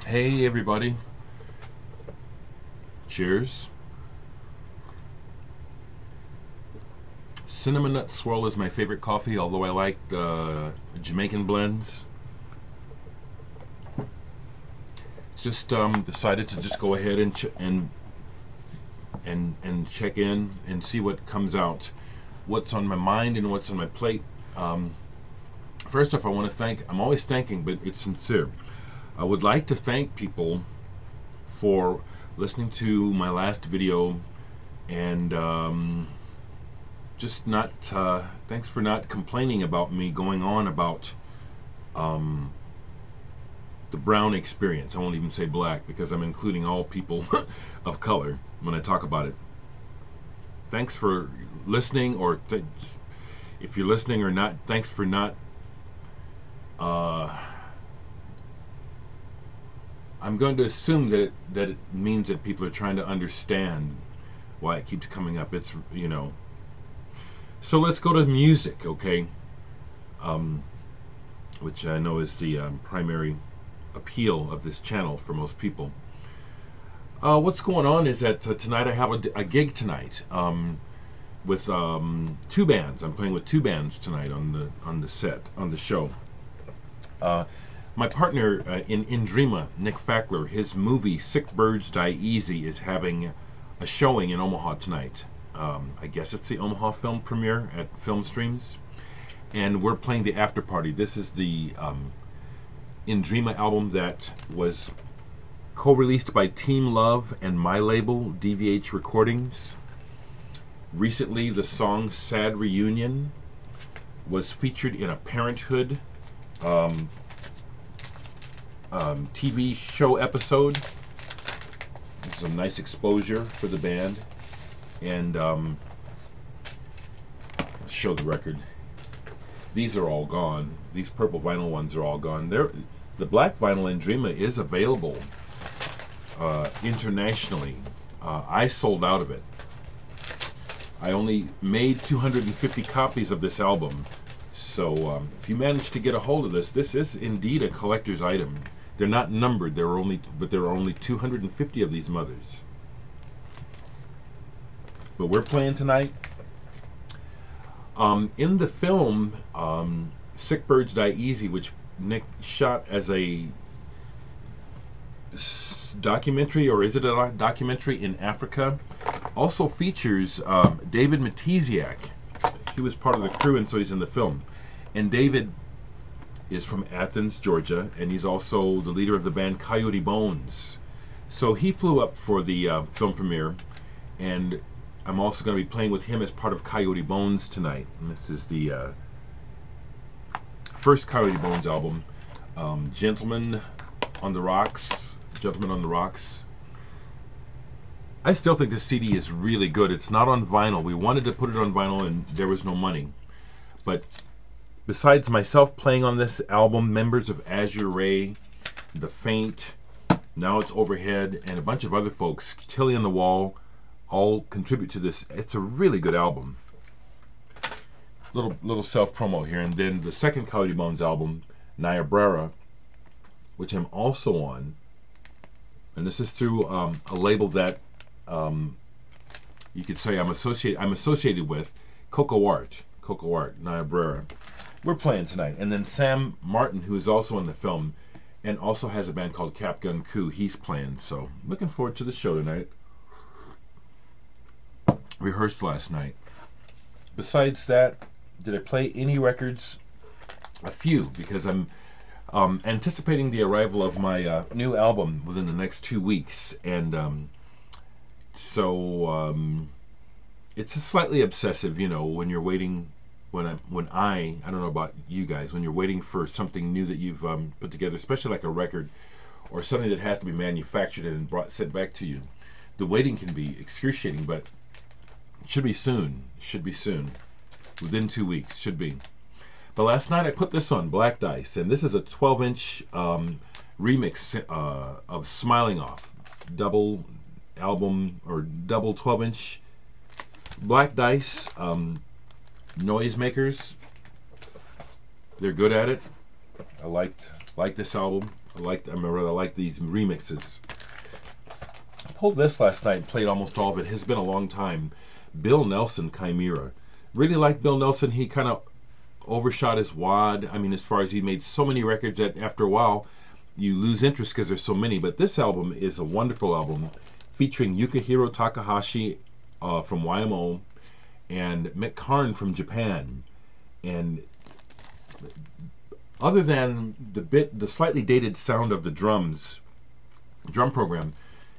Hey everybody, cheers. Cinnamon Nut Swirl is my favorite coffee, although I like Jamaican blends. Just decided to just go ahead and check in and see what comes out, what's on my mind and what's on my plate. First off, I want to thank, I'm always thanking, but it's sincere. I would like to thank people for listening to my last video and just not, thanks for not complaining about me going on about the brown experience. I won't even say black because I'm including all people of color when I talk about it. Thanks for listening, or if you're listening or not, thanks for not I'm going to assume that it means that people are trying to understand why it keeps coming up. It's, you know. So let's go to music, okay? Which I know is the primary appeal of this channel for most people. What's going on is that tonight I have a gig tonight with two bands. I'm playing with two bands tonight on the show. My partner in Indrima, Nick Fackler, his movie Sick Birds Die Easy is having a showing in Omaha tonight. I guess it's the Omaha film premiere at Film Streams, and we're playing the after party. This is the Indrima album that was co-released by Team Love and my label, DVH Recordings. Recently, the song Sad Reunion was featured in a Parenthood TV show episode. This is a nice exposure for the band. And I'll show the record. These are all gone. These purple vinyl ones are all gone. The black vinyl Indrima is available internationally. I sold out of it. I only made 250 copies of this album. So if you manage to get a hold of this, this is indeed a collector's item. They're not numbered. But there are only 250 of these mothers. But we're playing tonight. In the film Sick Birds Die Easy, which Nick shot as a documentary, or is it a documentary, in Africa, also features David Matisiak. He was part of the crew, and so he's in the film. And David is from Athens, Georgia, and he's also the leader of the band Coyote Bones. So he flew up for the film premiere, and I'm also going to be playing with him as part of Coyote Bones tonight. And this is the first Coyote Bones album, Gentlemen on the Rocks. Gentlemen on the Rocks. I still think this CD is really good. It's not on vinyl. We wanted to put it on vinyl and there was no money. But besides myself playing on this album, members of Azure Ray, The Faint, Now It's Overhead, and a bunch of other folks, Tilly on the Wall, all contribute to this. It's a really good album. Little self-promo here. And then the second Coyote Bones album, Niobrara, which I'm also on. And this is through a label that you could say I'm associated with, Coco Art, Niobrara. We're playing tonight. And then Sam Martin, who is also in the film and also has a band called Cap Gun Coup, he's playing. So looking forward to the show tonight. Rehearsed last night. Besides that, did I play any records? A few, because I'm anticipating the arrival of my new album within the next 2 weeks, and so it's a slightly obsessive, you know, when you're waiting. I don't know about you guys, when you're waiting for something new that you've put together, especially like a record or something that has to be manufactured and sent back to you. The waiting can be excruciating, but it should be soon. Should be soon. Within 2 weeks, should be. But last night I put this on, Black Dice, and this is a 12-inch remix of Smiling Off. Double album, or double 12-inch. Black Dice, noisemakers. They're good at it. I like this album. I really like these remixes. I pulled this last night and played almost all of it. It has been a long time. Bill Nelson, Chimera. Really like Bill Nelson. He kind of overshot his wad. I mean, as far as he made so many records that after a while you lose interest because there's so many. But this album is a wonderful album featuring Yukihiro Takahashi from YMO and Mick Karn from Japan. And other than the slightly dated sound of the drum program,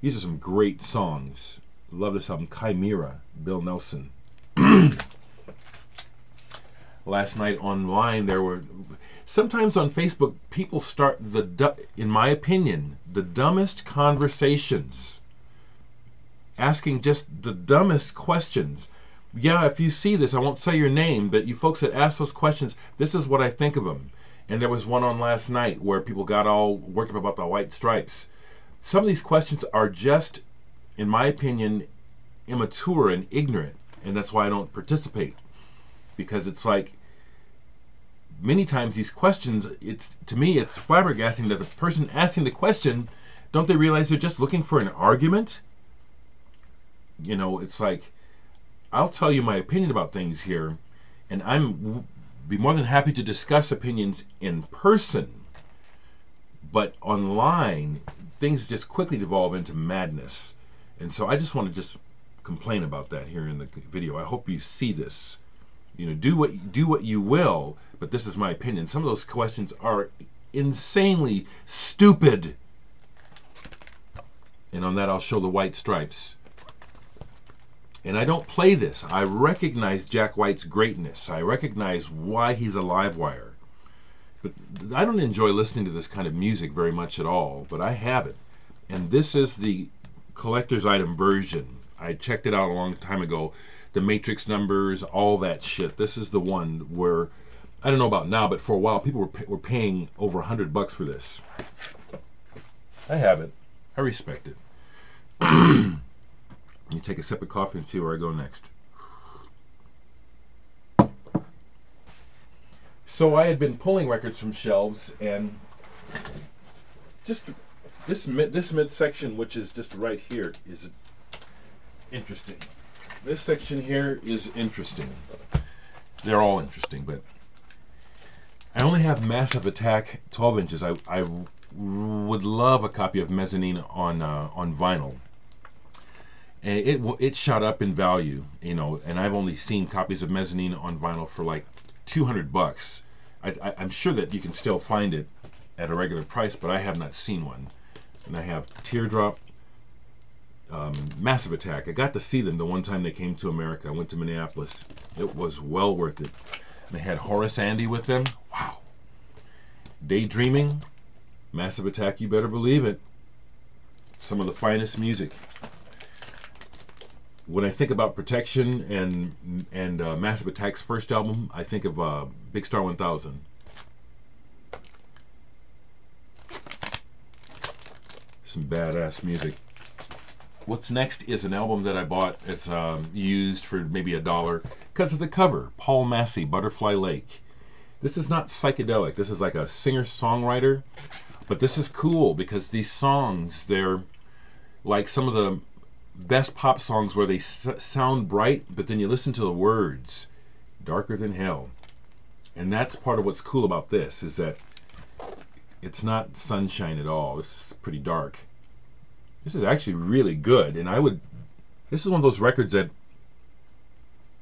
these are some great songs. Love this album, Chimera, Bill Nelson. Last night online, there were sometimes on Facebook people start in my opinion, the dumbest conversations, asking just the dumbest questions. Yeah, if you see this, I won't say your name, but you folks that ask those questions, this is what I think of them. And there was one on last night where people got all worked up about the white stripes. Some of these questions are just, in my opinion, immature and ignorant, and that's why I don't participate. Because it's like, many times these questions, to me, it's flabbergasting that the person asking the question, don't they realize they're just looking for an argument? You know, it's like, I'll tell you my opinion about things here, and be more than happy to discuss opinions in person, but online things just quickly devolve into madness. And so I just want to just complain about that here in the video. I hope you see this. You know, do what you will, but this is my opinion. Some of those questions are insanely stupid. And on that I'll show the white stripes. And I don't play this. I recognize Jack White's greatness. I recognize why he's a live wire. But I don't enjoy listening to this kind of music very much at all, but I have it. And this is the collector's item version. I checked it out a long time ago. The matrix numbers, all that shit. This is the one where, I don't know about now, but for a while people were paying over $100 for this. I have it. I respect it. Let me take a sip of coffee and see where I go next. So I had been pulling records from shelves, and just this midsection, which is just right here, is interesting. This section here is interesting. They're all interesting, but I only have Massive Attack 12 inches. I would love a copy of Mezzanine on vinyl. And it shot up in value, you know, and I've only seen copies of Mezzanine on vinyl for like $200. I'm sure that you can still find it at a regular price, but I have not seen one. And I have Teardrop, Massive Attack. I got to see them the one time they came to America. I went to Minneapolis. It was well worth it. And they had Horace Andy with them. Wow. Daydreaming, Massive Attack, you better believe it. Some of the finest music. When I think about Protection and Massive Attack's first album, I think of Big Star 1000. Some badass music. What's next is an album that I bought. It's used for maybe $1 because of the cover. Paul Massey, Butterfly Lake. This is not psychedelic. This is like a singer-songwriter. But this is cool because these songs, they're like some of the best pop songs where they sound bright, but then you listen to the words, darker than hell. And that's part of what's cool about this, is that it's not sunshine at all. This is pretty dark. This is actually really good, and this is one of those records that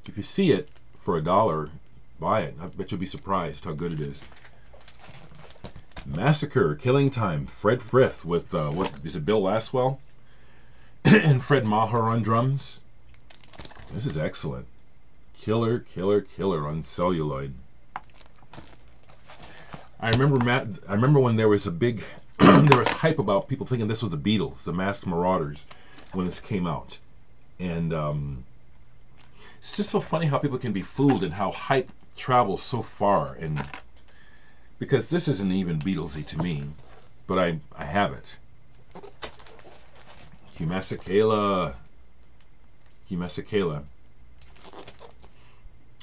if you see it for $1, buy it. I bet you'll be surprised how good it is. Massacre, Killing Time, Fred Frith with what is it, Bill Laswell? And Fred Maher on drums. This is excellent. Killer, killer, killer on celluloid. I remember when there was a big, there was hype about people thinking this was the Beatles, the Masked Marauders, when this came out. And it's just so funny how people can be fooled and how hype travels so far. And because this isn't even Beatlesy to me, but I have it. Humasakela.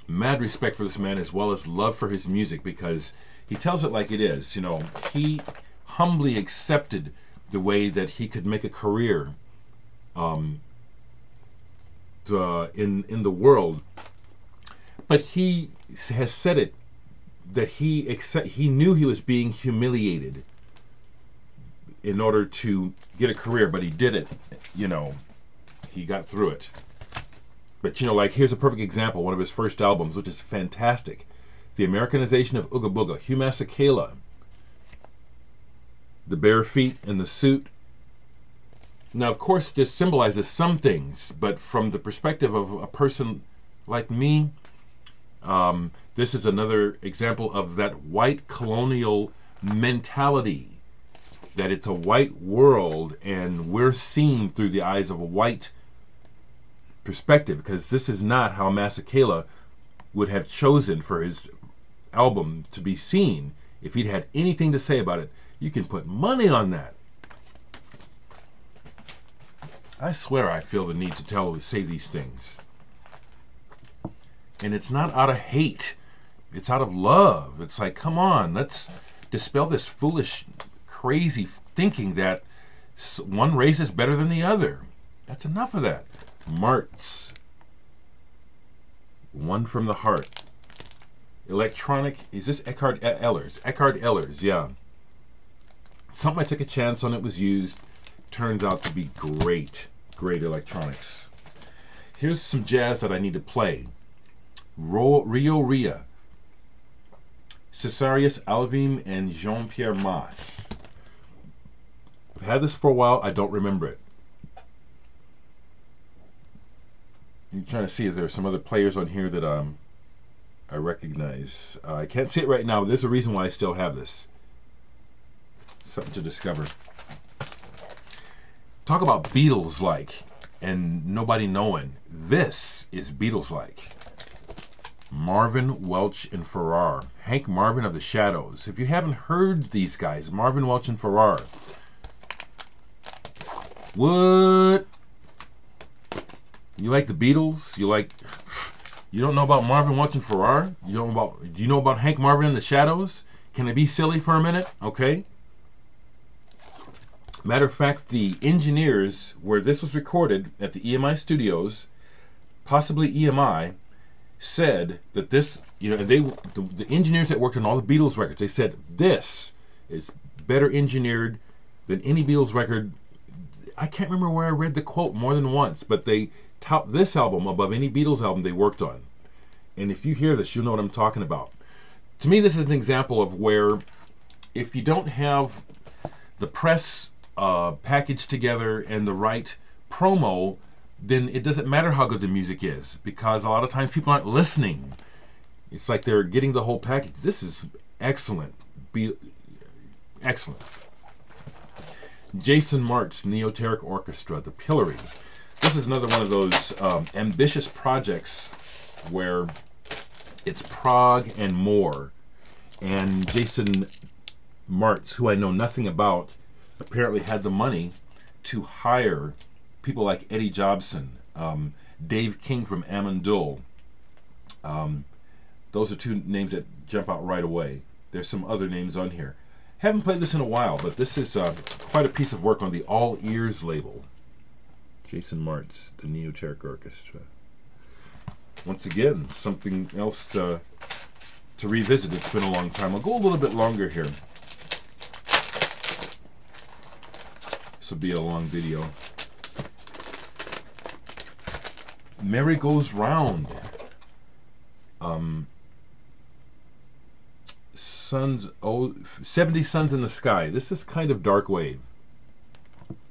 Mad respect for this man, as well as love for his music, because he tells it like it is. You know, he humbly accepted the way that he could make a career in the world. But he has said it, that he knew he was being humiliated in order to get a career, but he did it. You know, he got through it. But, you know, like, here's a perfect example, one of his first albums, which is fantastic. The Americanization of Ooga Booga, Hugh Masekela. The bare feet and the suit. Now, of course, this symbolizes some things, but from the perspective of a person like me, this is another example of that white colonial mentality, that it's a white world and we're seen through the eyes of a white perspective, because this is not how Masekela would have chosen for his album to be seen. If he'd had anything to say about it, you can put money on that. I swear I feel the need to say these things. And it's not out of hate. It's out of love. It's like, come on, let's dispel this foolish, crazy thinking that one race is better than the other. That's enough of that. Martz. One from the Heart. Electronic. Is this Eckhard Ehlers? Eckhard Ehlers, yeah. Something I took a chance on, it was used. Turns out to be great. Great electronics. Here's some jazz that I need to play. Rio Ria. Cesarius Alvim and Jean-Pierre Masse. I've had this for a while. I don't remember it. I'm trying to see if there are some other players on here that I recognize. I can't see it right now, but there's a reason why I still have this. Something to discover. Talk about Beatles-like and nobody knowing. This is Beatles-like. Marvin, Welch, and Farrar. Hank Marvin of the Shadows. If you haven't heard these guys, Marvin, Welch, and Farrar. What? You like the Beatles? You don't know about Marvin, Welch, and Farrar? Do you know about Hank Marvin and the Shadows? Can I be silly for a minute? Okay. Matter of fact, the engineers where this was recorded at the EMI studios, possibly EMI, said that this, you know, the engineers that worked on all the Beatles records, they said this is better engineered than any Beatles record. I can't remember where I read the quote more than once, but they topped this album above any Beatles album they worked on. And if you hear this, you'll know what I'm talking about. To me, this is an example of where if you don't have the press package together and the right promo, then it doesn't matter how good the music is, because a lot of times people aren't listening. It's like they're getting the whole package. This is excellent. Excellent. Jason Martz, Neoteric Orchestra, The Pillory. This is another one of those ambitious projects where it's prog and more. And Jason Martz, who I know nothing about, apparently had the money to hire people like Eddie Jobson, Dave King from Amandul. Those are two names that jump out right away. There's some other names on here. Haven't played this in a while, but this is quite a piece of work on the All Ears label. Jason Martz, the Neoteric Orchestra. Once again, something else to revisit. It's been a long time. I'll go a little bit longer here. This will be a long video. Merry Goes Round. 70 Suns in the Sky. This is kind of dark wave.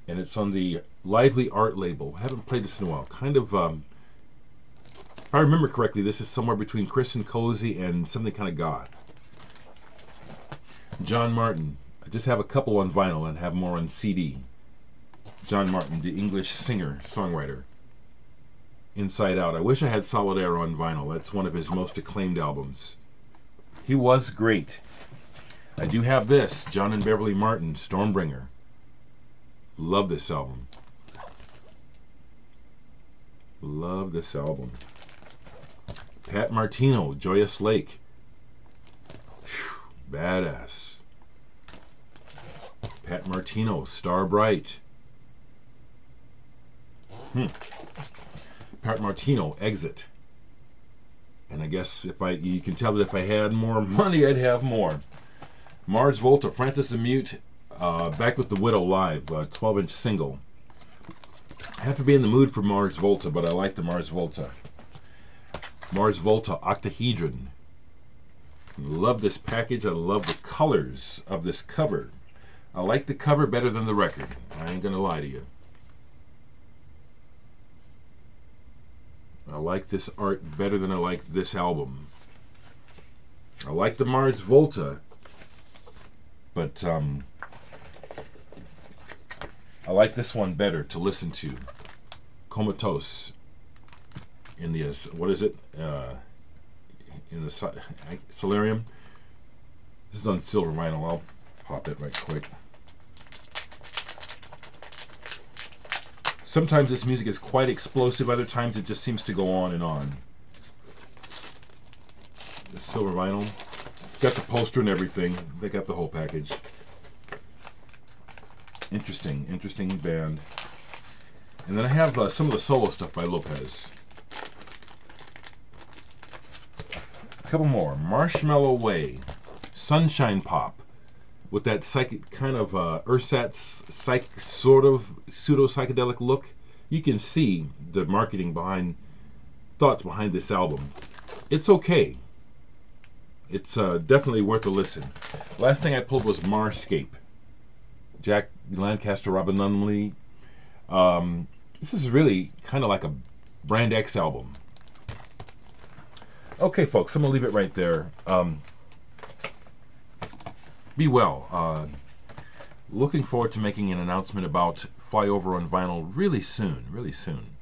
And it's on the Lively Art label. Haven't played this in a while. Kind of, if I remember correctly, this is somewhere between Christian Cozy and something kind of goth. John Martin. I just have a couple on vinyl and have more on CD. John Martin, the English singer, songwriter. Inside Out. I wish I had Solid Air on vinyl. That's one of his most acclaimed albums. He was great. I do have this, John and Beverly Martin, Stormbringer. Love this album. Love this album. Pat Martino, Joyous Lake. Whew, badass. Pat Martino, Star Bright. Pat Martino, Exit. And I guess you can tell that if I had more money, I'd have more. Mars Volta, Francis the Mute, back with the Widow live, 12-inch single. I have to be in the mood for Mars Volta, but I like the Mars Volta. Mars Volta, Octahedron. Love this package. I love the colors of this cover. I like the cover better than the record. I ain't gonna lie to you. I like this art better than I like this album. I like the Mars Volta, but I like this one better to listen to. Comatose in the what is it? In the Solarium. This is on silver vinyl. I'll pop it right quick. Sometimes this music is quite explosive, other times it just seems to go on and on. The silver vinyl. Got the poster and everything. They got the whole package. Interesting band. And then I have some of the solo stuff by Lopez. A couple more. Marshmallow Way. Sunshine Pop. With that kind of ersatz sort of pseudo-psychedelic look. You can see the marketing thoughts behind this album. It's okay. It's definitely worth a listen. Last thing I pulled was Marscape. Jack Lancaster, Robin Lumley. This is really kind of like a Brand X album. Okay, folks, I'm going to leave it right there. Be well. Looking forward to making an announcement about Flyover on Vinyl really soon, really soon.